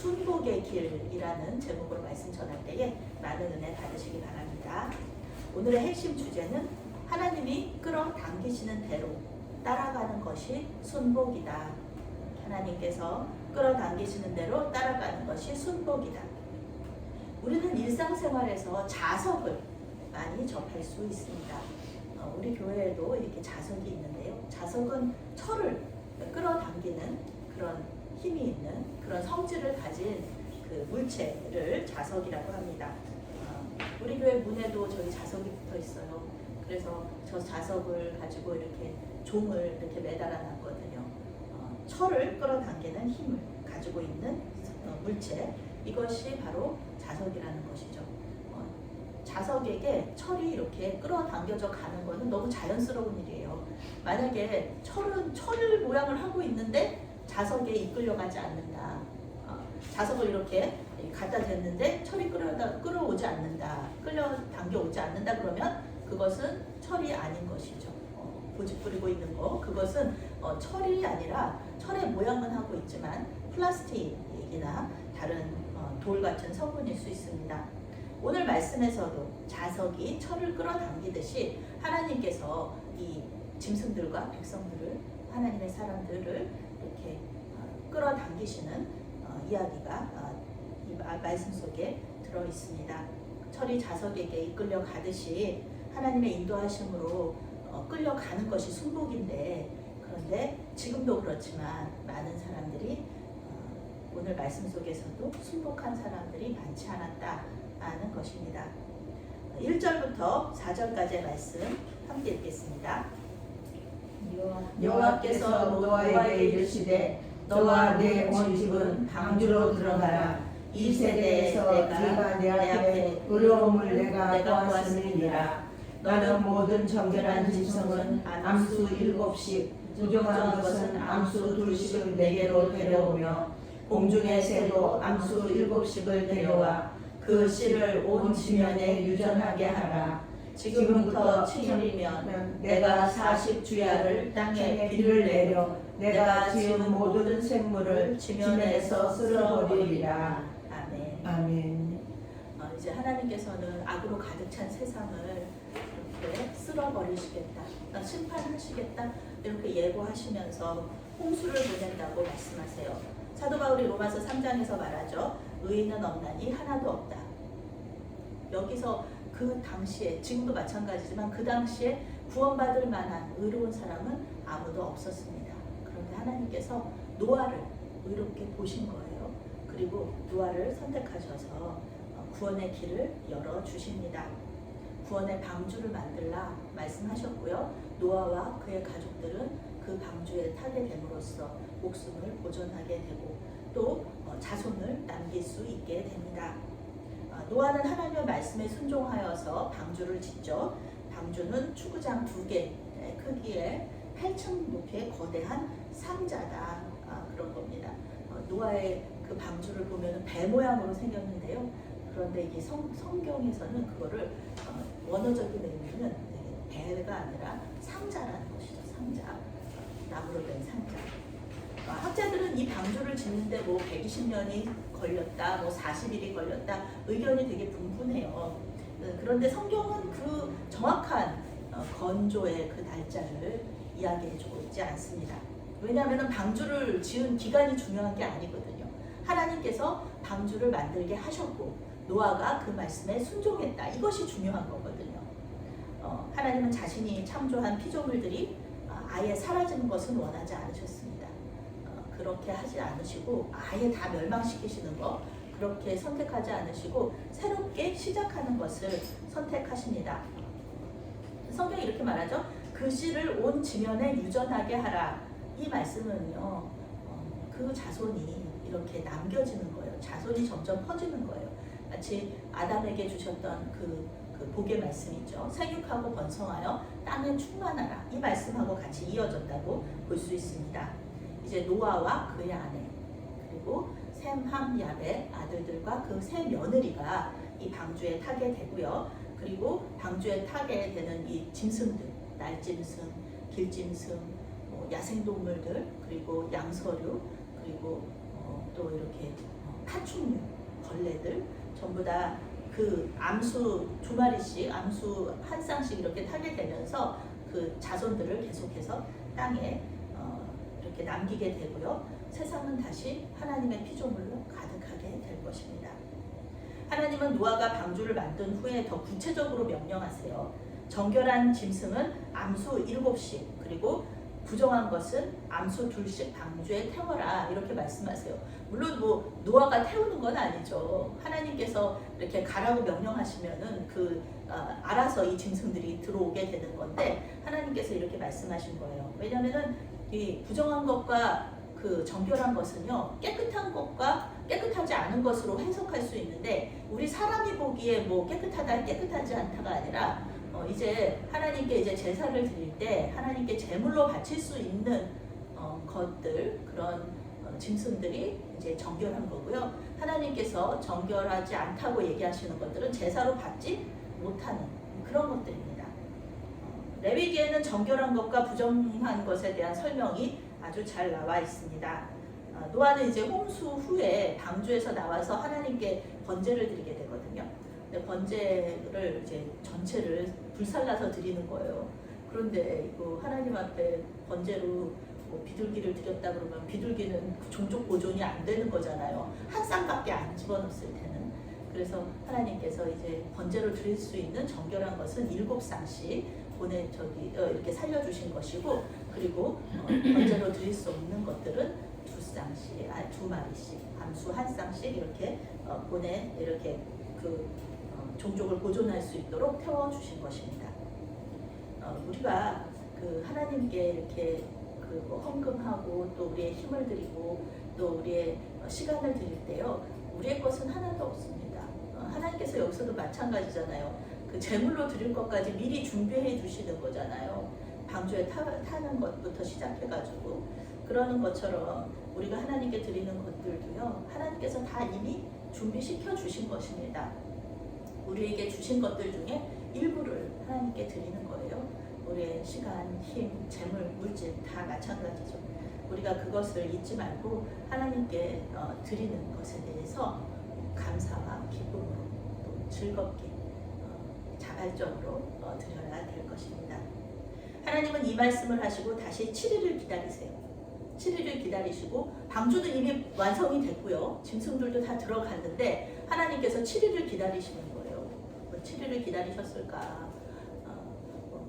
순복의 길이라는 제목으로 말씀 전할 때에 많은 은혜 받으시기 바랍니다. 오늘의 핵심 주제는 하나님이 끌어당기시는 대로 따라가는 것이 순복이다. 하나님께서 끌어당기시는 대로 따라가는 것이 순복이다. 우리는 일상생활에서 자석을 많이 접할 수 있습니다. 우리 교회에도 이렇게 자석이 있는데요. 자석은 철을 끌어당기는 그런 힘이 있는 그런 성질을 가진 그 물체를 자석이라고 합니다. 우리 교회 문에도 저희 자석이 붙어 있어요. 그래서 저 자석을 가지고 이렇게 종을 이렇게 매달아 놨거든요. 철을 끌어당기는 힘을 가지고 있는 물체, 이것이 바로 자석이라는 것이죠. 자석에게 철이 이렇게 끌어당겨져 가는 것은 너무 자연스러운 일이에요. 만약에 철은 철 모양을 하고 있는데 자석에 이끌려가지 않는다. 자석을 이렇게 갖다 댔는데 철이 끌어오지 않는다. 끌어당겨오지 않는다 그러면 그것은 철이 아닌 것이죠. 고집 부리고 있는 거, 그것은 철이 아니라 철의 모양은 하고 있지만 플라스틱이나 다른 돌 같은 성분일 수 있습니다. 오늘 말씀에서도 자석이 철을 끌어당기듯이 하나님께서 이 짐승들과 백성들을, 하나님의 사람들을 이렇게 끌어당기시는 이야기가 이 말씀 속에 들어 있습니다. 철이 자석에게 이끌려 가듯이 하나님의 인도하심으로 끌려가는 것이 순복인데, 그런데 지금도 그렇지만 많은 사람들이 오늘 말씀 속에서도 순복한 사람들이 많지 않았다는 것입니다. 1절부터 4절까지의 말씀 함께 읽겠습니다. 여호와께서 노아에게 이르시되 너와 내 온 집은 방주로 들어가라. 이 세대에서 네가 내 앞에 의로움을 내가 보았음이니라. 너는 모든 정결한 짐승은 암수 7씩, 부정한 것은 암수 2씩을 내게로 데려오며 공중의 새도 암수 7씩을 데려와 그 씨를 온 지면에 유전하게 하라. 지금부터 7일이면 내가 40주야를 땅에 비를 내려 내가 지은 모든 생물을 지면에서 쓸어버리리라. 아멘. 아멘. 이제 하나님께서는 악으로 가득 찬 세상을 이렇게 쓸어버리시겠다, 심판하시겠다 이렇게 예고하시면서 홍수를 보낸다고 말씀하세요. 사도 바울이 로마서 3장에서 말하죠. 의인은 없나니 하나도 없다. 여기서 그 당시에, 지금도 마찬가지지만 그 당시에 구원받을 만한 의로운 사람은 아무도 없었습니다. 그런데 하나님께서 노아를 의롭게 보신 거예요. 그리고 노아를 선택하셔서 구원의 길을 열어주십니다. 구원의 방주를 만들라 말씀하셨고요. 노아와 그의 가족들은 그 방주에 타게 됨으로써 목숨을 보존하게 되고 또 자손을 남길 수 있게 됩니다. 노아는 하나님의 말씀에 순종하여서 방주를 짓죠. 방주는 축구장 2개 크기의 8층 높이의 거대한 상자다, 그런 겁니다. 노아의 그 방주를 보면 배 모양으로 생겼는데요. 그런데 이게 성경에서는 그거를 원어적인 의미는 배가 아니라 상자라는 것이죠. 상자, 나무로 된 상자. 학자들은 이 방주를 짓는데 뭐 120년이 걸렸다, 뭐 40일이 걸렸다, 의견이 되게 분분해요. 그런데 성경은 그 정확한 건조의 그 날짜를 이야기해주고 있지 않습니다. 왜냐하면 방주를 지은 기간이 중요한 게 아니거든요. 하나님께서 방주를 만들게 하셨고 노아가 그 말씀에 순종했다, 이것이 중요한 거거든요. 하나님은 자신이 창조한 피조물들이 아예 사라지는 것은 원하지 않으셨습니다. 그렇게 하지 않으시고 아예 다 멸망시키시는 것, 그렇게 선택하지 않으시고 새롭게 시작하는 것을 선택하십니다. 성경이 이렇게 말하죠. 그 씨를 온 지면에 유전하게 하라. 이 말씀은요, 그 자손이 이렇게 남겨지는 거예요. 자손이 점점 퍼지는 거예요. 마치 아담에게 주셨던 그 복의 말씀이죠. 생육하고 번성하여 땅에 충만하라. 이 말씀하고 같이 이어졌다고 볼 수 있습니다. 이제 노아와 그의 아내, 그리고 셈, 함, 야벳 아들들과 그 세 며느리가 이 방주에 타게 되고요. 그리고 방주에 타게 되는 이 짐승들, 날짐승, 길짐승, 야생동물들, 그리고 양서류, 그리고 또 이렇게 파충류, 벌레들 전부 다 그 암수 2마리씩, 암수 한 쌍씩 이렇게 타게 되면서 그 자손들을 계속해서 땅에 이렇게 남기게 되고요. 세상은 다시 하나님의 피조물로 가득하게 될 것입니다. 하나님은 노아가 방주를 만든 후에 더 구체적으로 명령하세요. 정결한 짐승은 암수 7씩, 그리고 부정한 것은 암수 2씩 방주에 태워라, 이렇게 말씀하세요. 물론 뭐 노아가 태우는 건 아니죠. 하나님께서 이렇게 가라고 명령하시면은 알아서 이 짐승들이 들어오게 되는 건데, 하나님께서 이렇게 말씀하신 거예요. 왜냐하면은 이 부정한 것과 그 정결한 것은요, 깨끗한 것과 깨끗하지 않은 것으로 해석할 수 있는데, 우리 사람이 보기에 뭐 깨끗하다 깨끗하지 않다가 아니라 이제 하나님께 이제 제사를 드릴 때 하나님께 제물로 바칠 수 있는 것들, 그런 짐승들이 이제 정결한 거고요. 하나님께서 정결하지 않다고 얘기하시는 것들은 제사로 받지 못하는 그런 것들입니다. 레위기에는 정결한 것과 부정한 것에 대한 설명이 아주 잘 나와 있습니다. 노아는 이제 홍수 후에 방주에서 나와서 하나님께 번제를 드리게 되거든요. 근데 번제를 이제 전체를 불살라서 드리는 거예요. 그런데 이거 하나님 앞에 번제로 뭐 비둘기를 드렸다 그러면 비둘기는 그 종족 보존이 안 되는 거잖아요. 한 쌍밖에 안 집어넣었을 때는. 그래서 하나님께서 이제 번제로 드릴 수 있는 정결한 것은 7쌍씩 이렇게 살려주신 것이고, 그리고 번제로 드릴 수 없는 것들은 2마리씩, 암수 1쌍씩 이렇게 이렇게 종족을 보존할 수 있도록 태워주신 것입니다. 우리가 하나님께 이렇게 헌금하고 또 우리의 힘을 드리고 또 우리의 시간을 드릴 때요, 우리의 것은 하나도 없습니다. 하나님께서 여기서도 마찬가지잖아요. 그 제물로 드릴 것까지 미리 준비해 주시는 거잖아요. 방주에 타는 것부터 시작해가지고, 그러는 것처럼 우리가 하나님께 드리는 것들도요, 하나님께서 다 이미 준비시켜 주신 것입니다. 우리에게 주신 것들 중에 일부를 하나님께 드리는 거예요. 우리의 시간, 힘, 재물, 물질 다 마찬가지죠. 우리가 그것을 잊지 말고 하나님께 드리는 것에 대해서 감사와 기쁨으로 또 즐겁게 자발적으로 드려야 될 것입니다. 하나님은 이 말씀을 하시고 다시 7일을 기다리세요. 7일을 기다리시고, 방주도 이미 완성이 됐고요. 짐승들도 다 들어갔는데 하나님께서 7일을 기다리시는 거예요. 7일을 기다리셨을까?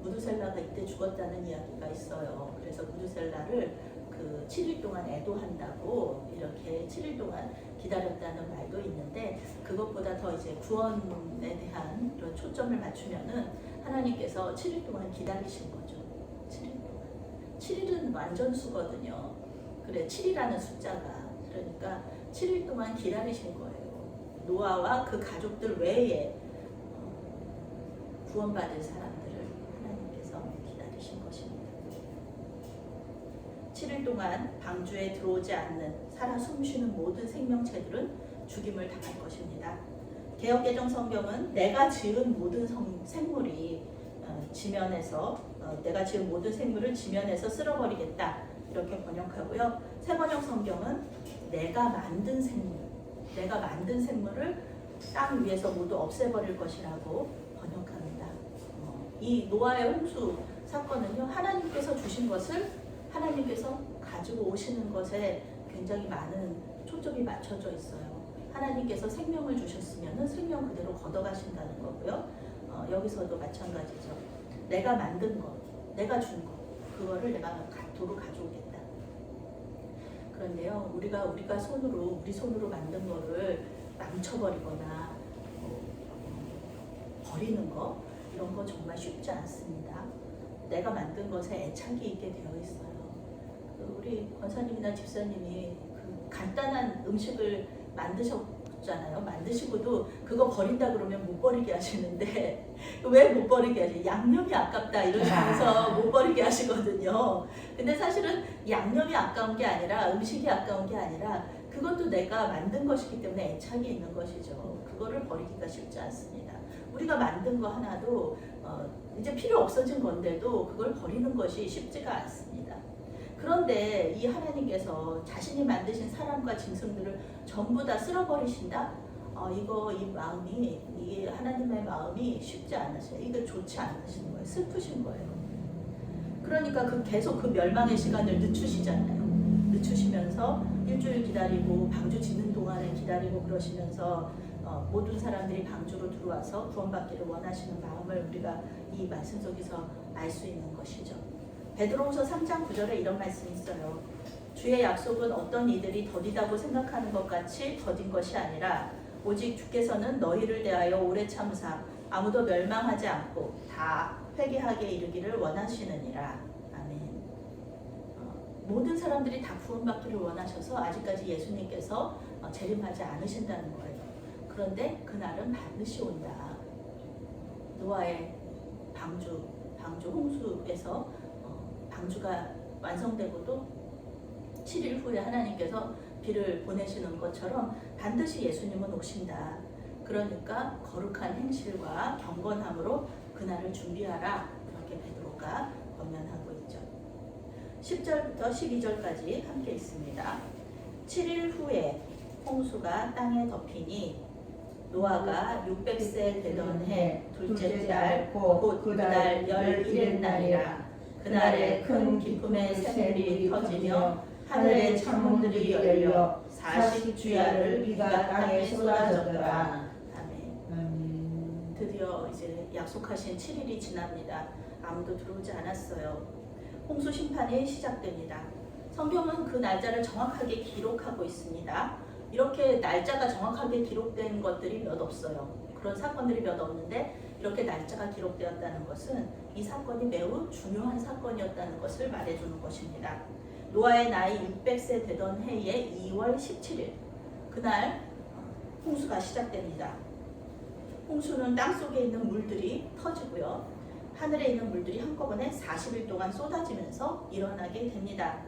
무두셀라가 이때 죽었다는 이야기가 있어요. 그래서 무두셀라를 7일 동안 애도한다고 이렇게 7일 동안 기다렸다는 말도 있는데, 그것보다 더 이제 구원에 대한 이런 초점을 맞추면은 하나님께서 7일 동안 기다리신 거죠. 7일 동안. 7일은 완전수거든요. 그래, 7이라는 숫자가. 그러니까 7일 동안 기다리신 거예요. 노아와 그 가족들 외에 구원받을 사람들을 하나님께서 기다리신 것입니다. 7일 동안 방주에 들어오지 않는 살아 숨쉬는 모든 생명체들은 죽임을 당할 것입니다. 개역개정 성경은 내가 지은 모든 생물이 내가 지은 모든 생물을 지면에서 쓸어버리겠다, 이렇게 번역하고요. 새번역 성경은 내가 만든 생물을 땅 위에서 모두 없애버릴 것이라고 번역합니다. 이 노아의 홍수 사건은요, 하나님께서 주신 것을 하나님께서 가지고 오시는 것에 굉장히 많은 초점이 맞춰져 있어요. 하나님께서 생명을 주셨으면 생명 그대로 걷어가신다는 거고요. 여기서도 마찬가지죠. 내가 만든 것, 내가 준 것, 그거를 내가 도로 가져오겠다. 그런데요, 우리 손으로 만든 거를 망쳐버리거나 버리는 거, 이런 거 정말 쉽지 않습니다. 내가 만든 것에 애착이 있게 되어 있어요. 우리 권사님이나 집사님이 간단한 음식을 만드셨잖아요. 만드시고도 그거 버린다 그러면 못 버리게 하시는데, 왜 못 버리게 하지? 양념이 아깝다 이러시면서 못 버리게 하시거든요. 근데 사실은 양념이 아까운 게 아니라, 음식이 아까운 게 아니라, 그것도 내가 만든 것이기 때문에 애착이 있는 것이죠. 그거를 버리기가 쉽지 않습니다. 우리가 만든 거 하나도 이제 필요 없어진 건데도 그걸 버리는 것이 쉽지가 않습니다. 그런데 이 하나님께서 자신이 만드신 사람과 짐승들을 전부 다 쓸어버리신다? 이 하나님의 마음이 쉽지 않으세요. 이거 좋지 않으신 거예요. 슬프신 거예요. 그러니까 계속 그 멸망의 시간을 늦추시잖아요. 늦추시면서 일주일 기다리고 방주 짓는 동안에 기다리고 그러시면서 모든 사람들이 방주로 들어와서 구원받기를 원하시는 마음을 우리가 이 말씀 속에서 알 수 있는 것이죠. 베드로후서 3장 9절에 이런 말씀이 있어요. 주의 약속은 어떤 이들이 더디다고 생각하는 것 같이 더딘 것이 아니라 오직 주께서는 너희를 대하여 오래 참으사 아무도 멸망하지 않고 다 회개하게 이르기를 원하시느니라. 아멘. 모든 사람들이 다 구원받기를 원하셔서 아직까지 예수님께서 재림하지 않으신다는 거예요. 그런데 그날은 반드시 온다. 노아의 방주 홍수에서 방주가 완성되고도 7일 후에 하나님께서 비를 보내시는 것처럼 반드시 예수님은 오신다. 그러니까 거룩한 행실과 경건함으로 그날을 준비하라. 그렇게 베드로가 권면하고 있죠. 10절부터 12절까지 함께 있습니다. 7일 후에 홍수가 땅에 덮이니 노아가 600세 되던 해 둘째 달 곧 그달 11일 날이라. 그날에 큰 기쁨의 샘물이 터지며 하늘의 창문들이 열려 40주야를 비가 땅에 쏟아졌더라. 아멘. 드디어 이제 약속하신 7일이 지납니다. 아무도 들어오지 않았어요. 홍수 심판이 시작됩니다. 성경은 그 날짜를 정확하게 기록하고 있습니다. 이렇게 날짜가 정확하게 기록된 것들이 몇 없어요. 그런 사건들이 몇 없는데 이렇게 날짜가 기록되었다는 것은 이 사건이 매우 중요한 사건이었다는 것을 말해주는 것입니다. 노아의 나이 600세 되던 해의 2월 17일 그날 홍수가 시작됩니다. 홍수는 땅속에 있는 물들이 터지고요. 하늘에 있는 물들이 한꺼번에 40일 동안 쏟아지면서 일어나게 됩니다.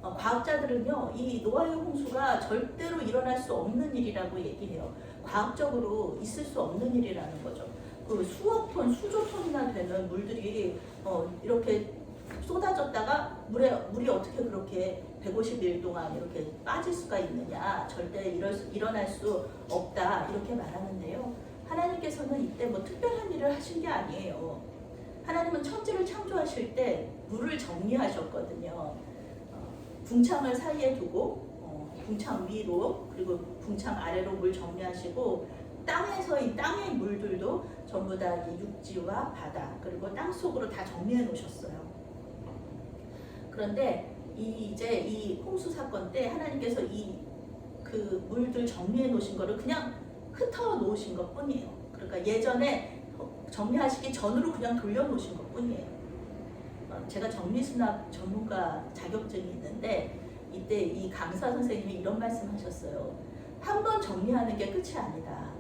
과학자들은요, 이 노아의 홍수가 절대로 일어날 수 없는 일이라고 얘기해요. 과학적으로 있을 수 없는 일이라는 거죠. 그 수억 톤, 수조 톤이나 되는 물들이 이렇게 쏟아졌다가 물이 어떻게 그렇게 150일 동안 이렇게 빠질 수가 있느냐, 절대 일어날 수 없다, 이렇게 말하는데요. 하나님께서는 이때 뭐 특별한 일을 하신 게 아니에요. 하나님은 천지를 창조하실 때 물을 정리하셨거든요. 궁창을 사이에 두고 궁창 위로 그리고 궁창 아래로 물 정리하시고 땅의 물들도 전부 다 육지와 바다 그리고 땅 속으로 다 정리해 놓으셨어요. 그런데 이제 이 홍수 사건 때 하나님께서 그 물들 정리해 놓으신 거를 그냥 흩어 놓으신 것 뿐이에요. 그러니까 예전에 정리하시기 전으로 그냥 돌려 놓으신 것 뿐이에요. 제가 정리수납 전문가 자격증이 있는데 이때 이 강사 선생님이 이런 말씀하셨어요. 한 번 정리하는 게 끝이 아니다.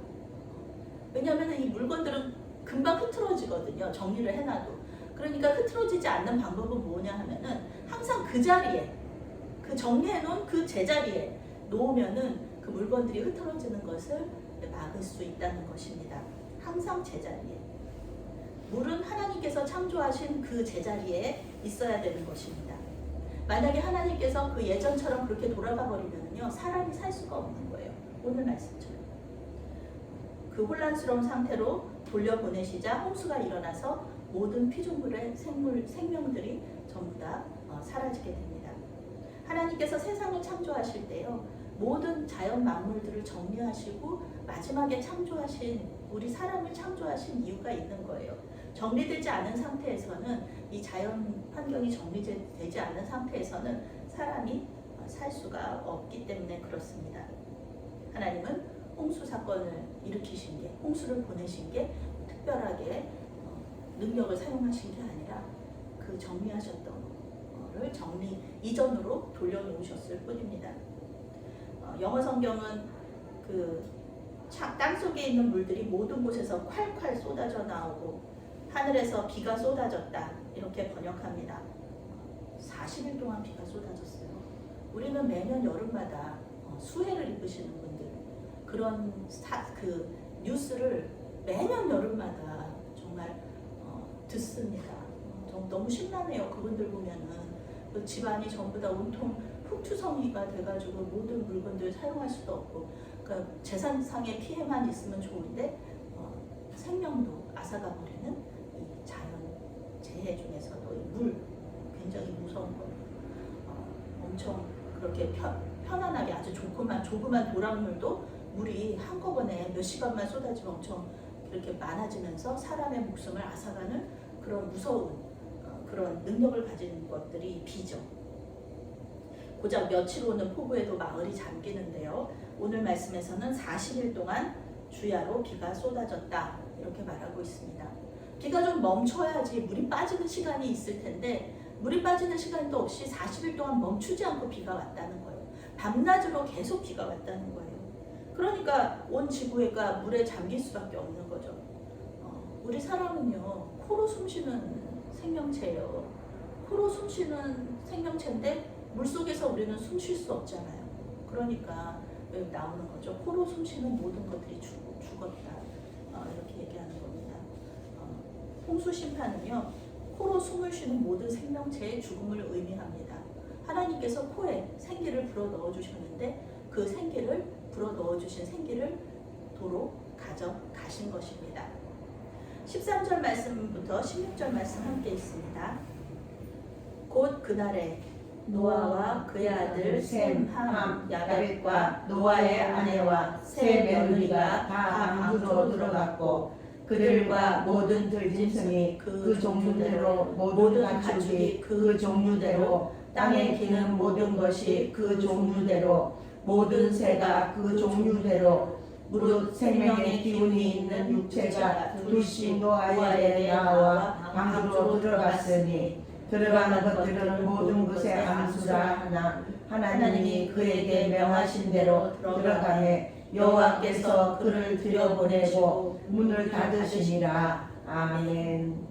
왜냐하면 이 물건들은 금방 흐트러지거든요. 정리를 해놔도. 그러니까 흐트러지지 않는 방법은 뭐냐 하면은 항상 그 자리에 그 정리해놓은 그 제자리에 놓으면은 그 물건들이 흐트러지는 것을 막을 수 있다는 것입니다. 항상 제자리에. 물은 하나님께서 창조하신 그 제자리에 있어야 되는 것입니다. 만약에 하나님께서 그 예전처럼 그렇게 돌아가 버리면요, 사람이 살 수가 없는 거예요. 오늘 말씀처럼. 그 혼란스러운 상태로 돌려보내시자 홍수가 일어나서 모든 피조물의 생명들이 전부 다 사라지게 됩니다. 하나님께서 세상을 창조하실 때요, 모든 자연 만물들을 정리하시고 마지막에 창조하신 우리 사람을 창조하신 이유가 있는 거예요. 정리되지 않은 상태에서는 이 자연 환경이 정리되지 않은 상태에서는 사람이 살 수가 없기 때문에 그렇습니다. 하나님은 홍수 사건을 일으키신 게, 홍수를 보내신 게 특별하게 능력을 사용하신 게 아니라 그 정리하셨던 거를 정리 이전으로 돌려놓으셨을 뿐입니다. 영어 성경은 땅 속에 있는 물들이 모든 곳에서 콸콸 쏟아져 나오고 하늘에서 비가 쏟아졌다 이렇게 번역합니다. 40일 동안 비가 쏟아졌어요. 우리는 매년 여름마다 수해를 입으시는 분들 그런 뉴스를 매년 여름마다 정말 듣습니다. 너무 심란해요. 그분들 보면은 그 집안이 전부 다 온통 흙투성이가 돼가지고 모든 물건들 사용할 수도 없고, 그러니까 재산상의 피해만 있으면 좋은데 생명도 앗아가 버리는 이 자연 재해 중에서도 이 물 굉장히 무서운 거. 엄청 그렇게 편안하게 아주 조그만 도랑물도 물이 한꺼번에 몇 시간만 쏟아지면 엄청 이렇게 많아지면서 사람의 목숨을 앗아가는 그런 무서운 그런 능력을 가진 것들이 비죠. 고작 며칠 오는 폭우에도 마을이 잠기는데요. 오늘 말씀에서는 40일 동안 주야로 비가 쏟아졌다 이렇게 말하고 있습니다. 비가 좀 멈춰야지 물이 빠지는 시간이 있을 텐데 물이 빠지는 시간도 없이 40일 동안 멈추지 않고 비가 왔다는 거예요. 밤낮으로 계속 비가 왔다는 거예요. 그러니까 온 지구가 물에 잠길 수밖에 없는 거죠. 우리 사람은요, 코로 숨쉬는 생명체예요. 코로 숨쉬는 생명체인데 물속에서 우리는 숨 쉴 수 없잖아요. 그러니까 여기 나오는 거죠. 코로 숨쉬는 모든 것들이 죽었다. 이렇게 얘기하는 겁니다. 홍수 심판은요, 코로 숨을 쉬는 모든 생명체의 죽음을 의미합니다. 하나님께서 코에 생기를 불어 넣어 주셨는데 그 생기를 불어 넣어 주신 생기를 도로 가져가신 것입니다. 13절 말씀부터 16절 말씀 함께 있습니다. 곧 그날에 노아와 그의 아들 셈, 함, 야벳과 노아의 아내와 세 며느리가 다 방주로 들어갔고 그들과 모든 들짐승이 그 종류대로 모든 가축이 그 종류대로 땅에 기는 모든 것이 그 종류대로 모든 새가 그 종류대로 무릇 생명의 기운이 있는 육체가 둘씩 노아에게 나와 방주로 들어갔으니 들어가는 것들은 모든 것의 암수라 하나 하나님이 그에게 명하신 대로 들어가매 여호와께서 그를 들여보내고 문을 닫으시니라. 아멘.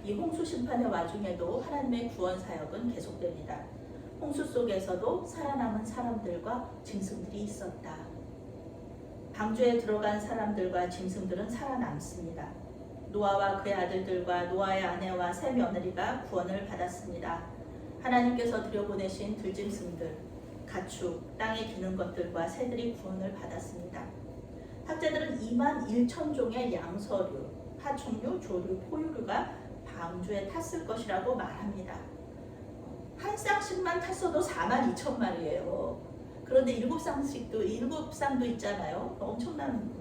이 홍수 심판의 와중에도 하나님의 구원 사역은 계속됩니다. 홍수 속에서도 살아남은 사람들과 짐승들이 있었다. 방주에 들어간 사람들과 짐승들은 살아남습니다. 노아와 그의 아들들과 노아의 아내와 세 며느리가 구원을 받았습니다. 하나님께서 들여보내신 들짐승들, 가축, 땅에 기는 것들과 새들이 구원을 받았습니다. 학자들은 2만 1천 종의 양서류, 파충류, 조류, 포유류가 방주에 탔을 것이라고 말합니다. 한 쌍씩만 탔어도 4만 2천 마리예요. 그런데 7쌍도 있잖아요. 엄청난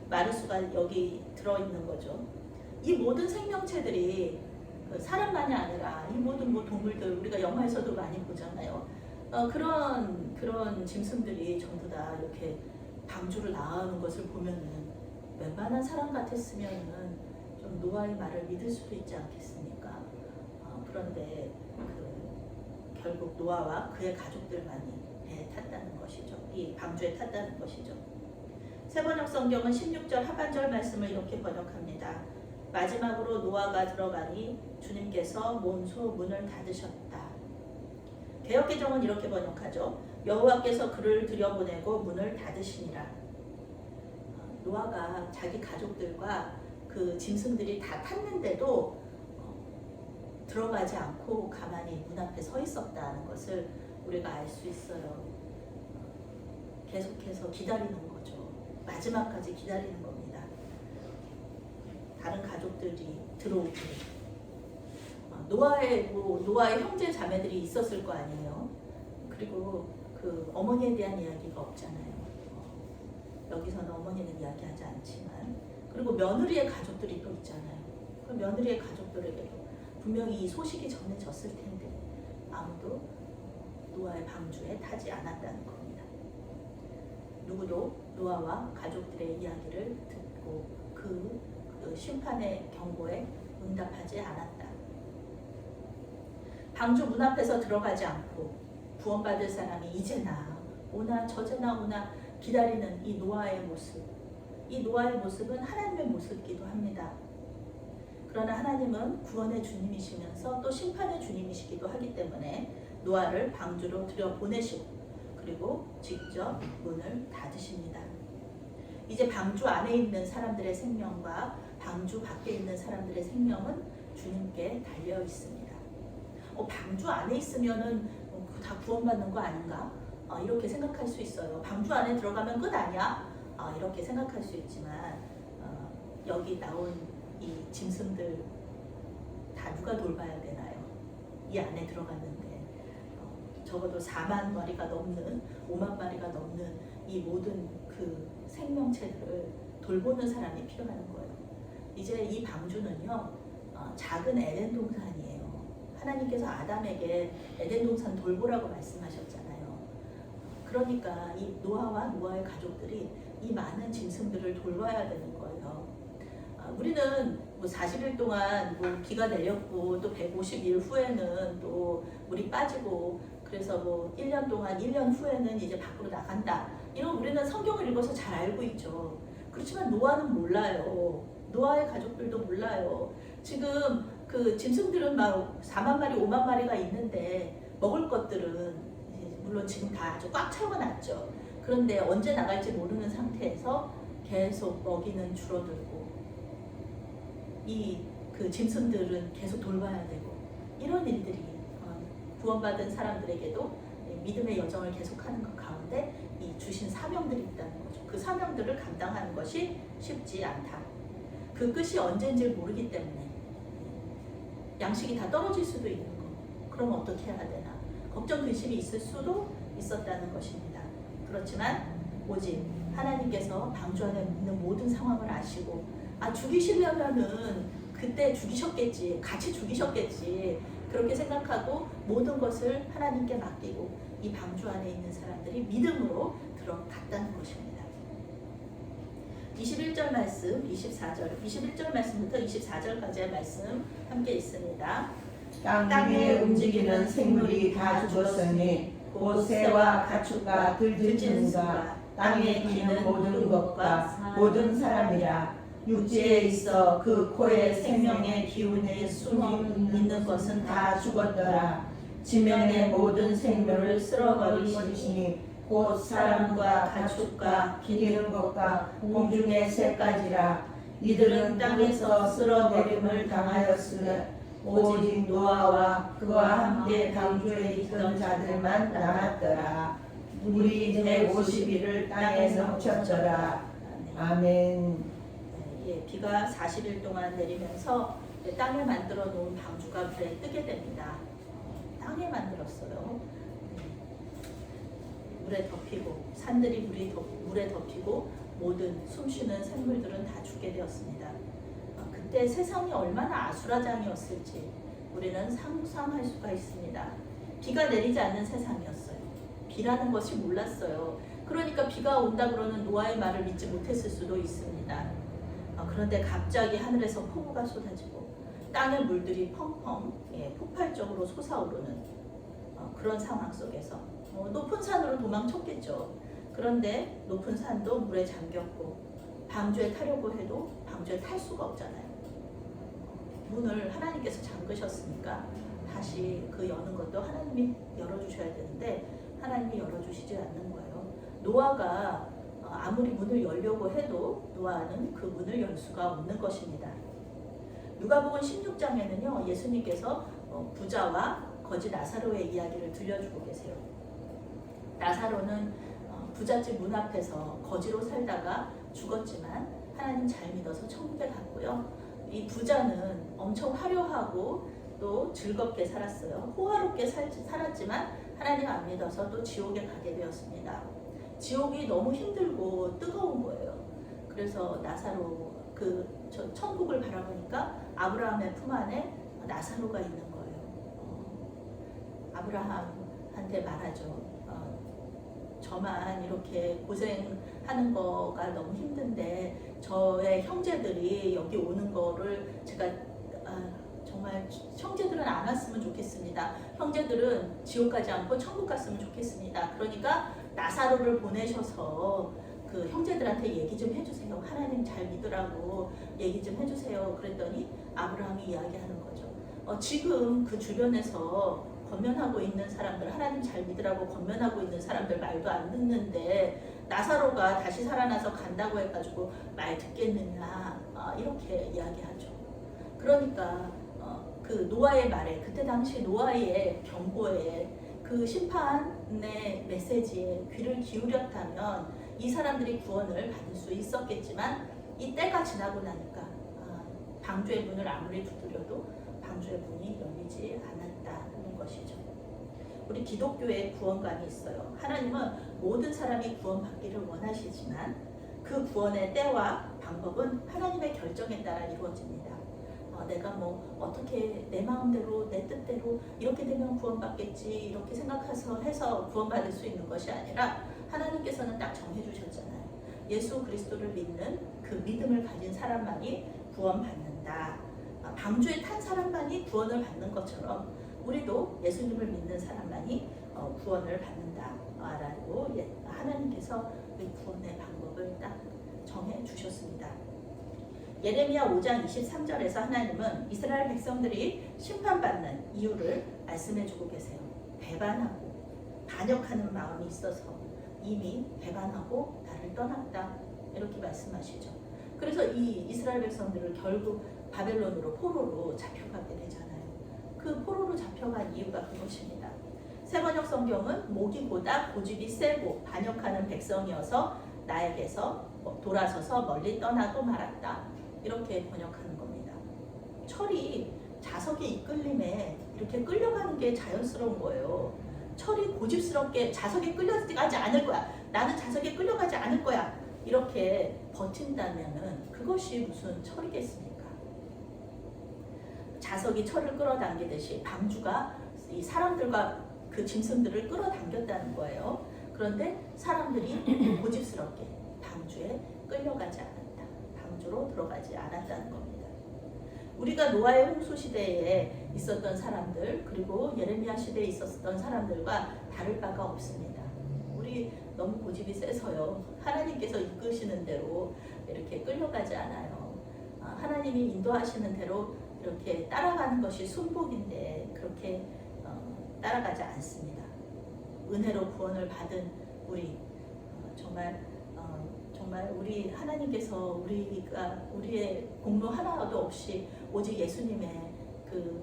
마리수가 여기 들어있는 거죠. 이 모든 생명체들이 사람만이 아니라 이 모든 동물들 우리가 영화에서도 많이 보잖아요. 그런 짐승들이 전부 다 이렇게 방주를 나오는 것을 보면은 웬만한 사람 같았으면은 좀 노아의 말을 믿을 수도 있지 않겠습니까? 그런데 결국 노아와 그의 가족들만이 배에 탔다는 것이죠. 이 방주에 탔다는 것이죠. 세번역 성경은 16절 하반절 말씀을 이렇게 번역합니다. 마지막으로 노아가 들어가니 주님께서 몬소 문을 닫으셨다. 개역개정은 이렇게 번역하죠. 여호와께서 그를 들여보내고 문을 닫으시니라. 노아가 자기 가족들과 그 짐승들이 다 탔는데도 들어가지 않고 가만히 문 앞에 서 있었다는 것을 우리가 알 수 있어요. 계속해서 기다리는 거죠. 마지막까지 기다리는 겁니다. 다른 가족들이 들어오고 노아의 형제 자매들이 있었을 거 아니에요. 그리고 그 어머니에 대한 이야기가 없잖아요. 여기서는 어머니는 이야기하지 않지만 그리고 며느리의 가족들이 또 있잖아요. 그 며느리의 가족들에게도 분명히 이 소식이 전해졌을 텐데 아무도 노아의 방주에 타지 않았다는 겁니다. 누구도 노아와 가족들의 이야기를 듣고 그 심판의 경고에 응답하지 않았다. 방주 문 앞에서 들어가지 않고 구원받을 사람이 이제나 오나 저제나 오나 기다리는 이 노아의 모습. 이 노아의 모습은 하나님의 모습이기도 합니다. 그러나 하나님은 구원의 주님이시면서 또 심판의 주님이시기도 하기 때문에 노아를 방주로 들여보내시고 그리고 직접 문을 닫으십니다. 이제 방주 안에 있는 사람들의 생명과 방주 밖에 있는 사람들의 생명은 주님께 달려 있습니다. 방주 안에 있으면은 다 구원받는 거 아닌가? 이렇게 생각할 수 있어요. 방주 안에 들어가면 끝 아니야? 이렇게 생각할 수 있지만 여기 나온 이 짐승들 다 누가 돌봐야 되나요? 이 안에 들어갔는데 적어도 4만 마리가 넘는 5만 마리가 넘는 이 모든 그 생명체들을 돌보는 사람이 필요한 거예요. 이제 이 방주는요 작은 에덴 동산이에요. 하나님께서 아담에게 에덴 동산 돌보라고 말씀하셨잖아요. 그러니까 이 노아와 노아의 가족들이 이 많은 짐승들을 돌봐야 되는 거예요. 우리는 뭐 40일 동안 뭐 비가 내렸고 또 150일 후에는 또 물이 빠지고 그래서 뭐 1년 동안 1년 후에는 이제 밖으로 나간다. 이런 우리는 성경을 읽어서 잘 알고 있죠. 그렇지만 노아는 몰라요. 노아의 가족들도 몰라요. 지금 그 짐승들은 막 4만 마리, 5만 마리가 있는데 먹을 것들은 물론 지금 다 아주 꽉 채워놨죠. 그런데 언제 나갈지 모르는 상태에서 계속 먹이는 줄어들고 이 그 짐승들은 계속 돌봐야 되고 이런 일들이 구원받은 사람들에게도 믿음의 여정을 계속하는 것 가운데 이 주신 사명들이 있다는 거죠. 그 사명들을 감당하는 것이 쉽지 않다. 그 끝이 언제인지 모르기 때문에 양식이 다 떨어질 수도 있는 거. 그럼 어떻게 해야 되나? 걱정 근심이 있을 수도 있었다는 것입니다. 그렇지만 오직 하나님께서 방주 안에 있는 모든 상황을 아시고 죽이시려면은 그때 죽이셨겠지, 같이 죽이셨겠지 그렇게 생각하고 모든 것을 하나님께 맡기고 이 방주 안에 있는 사람들이 믿음으로 들어갔다는 것입니다. 21절 말씀, 24절, 21절 말씀부터 24절까지의 말씀 함께 있습니다. 땅 위에 움직이는 생물이 다 죽었으니 곧 새와 가축과 들짐승과 땅에 기는 모든 것과 모든 사람이라. 육지에 있어 그 코에 생명의 기운이 숨어 있는 것은 다 죽었더라. 지면의 모든 생물을 쓸어버리시니 곧 사람과 가축과 기는 것과 공중의 새까지라. 이들은 땅에서 쓸어버림을 당하였으나 오직 노아와 그와 함께 방주에 있던 자들만 남았더라. 물이 150일을 땅에 넘쳤더라. 아멘. 비가 40일 동안 내리면서 땅에 만들어 놓은 방주가 물에 뜨게 됩니다. 땅에 만들었어요. 물에 덮이고 산들이 물에 덮이고 모든 숨쉬는 생물들은 다 죽게 되었습니다. 그때 세상이 얼마나 아수라장이었을지 우리는 상상할 수가 있습니다. 비가 내리지 않는 세상이었어요. 비라는 것이 몰랐어요. 그러니까 비가 온다 그러는 노아의 말을 믿지 못했을 수도 있습니다. 그런데 갑자기 하늘에서 폭우가 쏟아지고 땅의 물들이 펑펑 폭발적으로 솟아오르는 그런 상황 속에서 높은 산으로 도망쳤겠죠. 그런데 높은 산도 물에 잠겼고 방주에 타려고 해도 방주에 탈 수가 없잖아요. 문을 하나님께서 잠그셨으니까 다시 그 여는 것도 하나님이 열어주셔야 되는데 하나님이 열어주시지 않는 거예요. 노아가 아무리 문을 열려고 해도 노아는 그 문을 열 수가 없는 것입니다. 누가복음 16장에는요 예수님께서 부자와 거지 나사로의 이야기를 들려주고 계세요. 나사로는 부잣집 문 앞에서 거지로 살다가 죽었지만 하나님 잘 믿어서 천국에 갔고요. 이 부자는 엄청 화려하고 또 즐겁게 살았어요. 호화롭게 살았지만 하나님 안 믿어서 또 지옥에 가게 되었습니다. 지옥이 너무 힘들고 뜨거운 거예요. 그래서 나사로 저 천국을 바라보니까 아브라함의 품 안에 나사로가 있는 거예요. 아브라함한테 말하죠. 저만 이렇게 고생하는 거가 너무 힘든데 저의 형제들이 여기 오는 거를 제가 정말 형제들은 안 왔으면 좋겠습니다. 형제들은 지옥 가지 않고 천국 갔으면 좋겠습니다. 그러니까 나사로를 보내셔서 그 형제들한테 얘기 좀 해주세요. 하나님 잘 믿으라고 얘기 좀 해주세요. 그랬더니 아브라함이 이야기하는 거죠. 지금 그 주변에서 권면하고 있는 사람들, 하나님 잘 믿으라고 권면하고 있는 사람들 말도 안 듣는데 나사로가 다시 살아나서 간다고 해가지고 말 듣겠느냐 이렇게 이야기하죠. 그러니까 그 노아의 말에, 그때 당시 노아의 경고에, 그 심판의 메시지에 귀를 기울였다면 이 사람들이 구원을 받을 수 있었겠지만 이 때가 지나고 나니까 방주의 문을 아무리 두드려도 방주의 문이 열리지 않았다는 것이죠. 우리 기독교의 구원관이 있어요. 하나님은 모든 사람이 구원받기를 원하시지만 그 구원의 때와 방법은 하나님의 결정에 따라 이루어집니다. 내가 뭐 어떻게 내 마음대로 내 뜻대로 이렇게 되면 구원받겠지 이렇게 생각해서 구원받을 수 있는 것이 아니라 하나님께서는 딱 정해주셨잖아요. 예수 그리스도를 믿는 그 믿음을 가진 사람만이 구원받는다. 방주에 탄 사람만이 구원을 받는 것처럼 우리도 예수님을 믿는 사람만이 구원을 받는다라고 하나님께서 그 구원의 방법을 딱 정해 주셨습니다. 예레미야 5장 23절에서 하나님은 이스라엘 백성들이 심판받는 이유를 말씀해주고 계세요. 배반하고 반역하는 마음이 있어서 이미 배반하고 나를 떠났다 이렇게 말씀하시죠. 그래서 이 이스라엘 백성들을 결국 바벨론으로 포로로 잡혀가게 되잖아요. 그 포로로 잡혀간 이유가 그것입니다. 새번역 성경은 목이보다 고집이 세고 반역하는 백성이어서 나에게서 돌아서서 멀리 떠나고 말았다. 이렇게 번역하는 겁니다. 철이 자석의 이끌림에 이렇게 끌려가는 게 자연스러운 거예요. 철이 고집스럽게 자석에 끌려가지 않을 거야. 나는 자석에 끌려가지 않을 거야. 이렇게 버틴다면은 그것이 무슨 철이겠습니까? 자석이 철을 끌어당기듯이 방주가 이 사람들과 그 짐승들을 끌어당겼다는 거예요. 그런데 사람들이 고집스럽게 방주에 끌려가지 않았다. 방주로 들어가지 않았다는 겁니다. 우리가 노아의 홍수 시대에 있었던 사람들 그리고 예레미야 시대에 있었던 사람들과 다를 바가 없습니다. 우리 너무 고집이 세서요. 하나님께서 이끄시는 대로 이렇게 끌려가지 않아요. 하나님이 인도하시는 대로 이렇게 따라가는 것이 순복인데 그렇게 따라가지 않습니다. 은혜로 구원을 받은 우리 정말 우리 하나님께서 우리의 공로 하나도 없이 오직 예수님의 그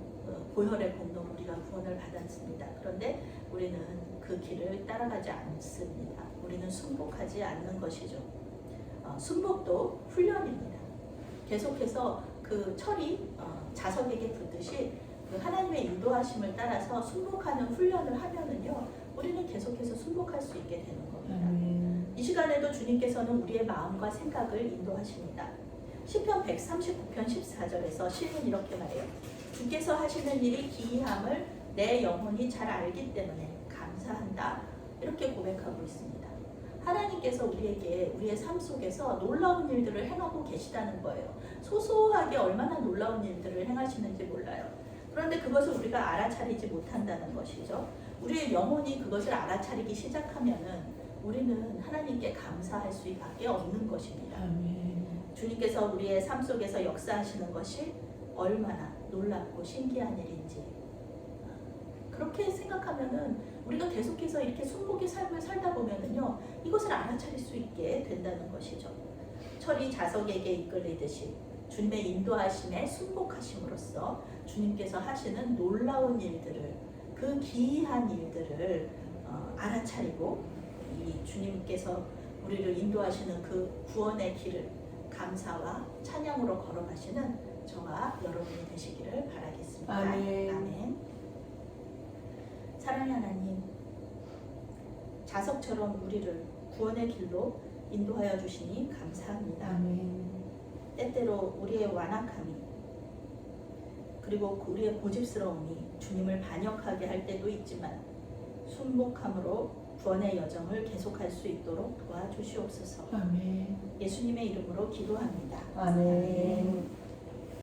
보혈의 공로로 우리가 구원을 받았습니다. 그런데 우리는 그 길을 따라가지 않습니다. 우리는 순복하지 않는 것이죠. 순복도 훈련입니다. 계속해서 그 철이 자석에게 붙듯이 그 하나님의 인도하심을 따라서 순복하는 훈련을 하면은요, 우리는 계속해서 순복할 수 있게 되는 겁니다. 이 시간에도 주님께서는 우리의 마음과 생각을 인도하십니다. 시편 139편 14절에서 시는 이렇게 말해요. 주께서 하시는 일이 기이함을 내 영혼이 잘 알기 때문에 감사한다. 이렇게 고백하고 있습니다. 하나님께서 우리에게 우리의 삶 속에서 놀라운 일들을 행하고 계시다는 거예요. 소소하게 얼마나 놀라운 일들을 행하시는지 몰라요. 그런데 그것을 우리가 알아차리지 못한다는 것이죠. 우리의 영혼이 그것을 알아차리기 시작하면은 우리는 하나님께 감사할 수밖에 없는 것입니다. 주님께서 우리의 삶 속에서 역사하시는 것이 얼마나 놀랍고 신기한 일인지 그렇게 생각하면은 우리가 계속해서 이렇게 순복의 삶을 살다 보면은요, 이것을 알아차릴 수 있게 된다는 것이죠. 철이 자석에게 이끌리듯이 주님의 인도하심에 순복하심으로써 주님께서 하시는 놀라운 일들을, 그 기이한 일들을 알아차리고 이 주님께서 우리를 인도하시는 그 구원의 길을 감사와 찬양으로 걸어가시는 저와 여러분이 되시기를 바라겠습니다. 아멘. 아멘. 사랑의 하나님, 자석처럼 우리를 구원의 길로 인도하여 주시니 감사합니다. 아멘. 때때로 우리의 완악함이 그리고 우리의 고집스러움이 주님을 반역하게 할 때도 있지만 순복함으로 구원의 여정을 계속할 수 있도록 도와주시옵소서. 아멘. 예수님의 이름으로 기도합니다. 아멘.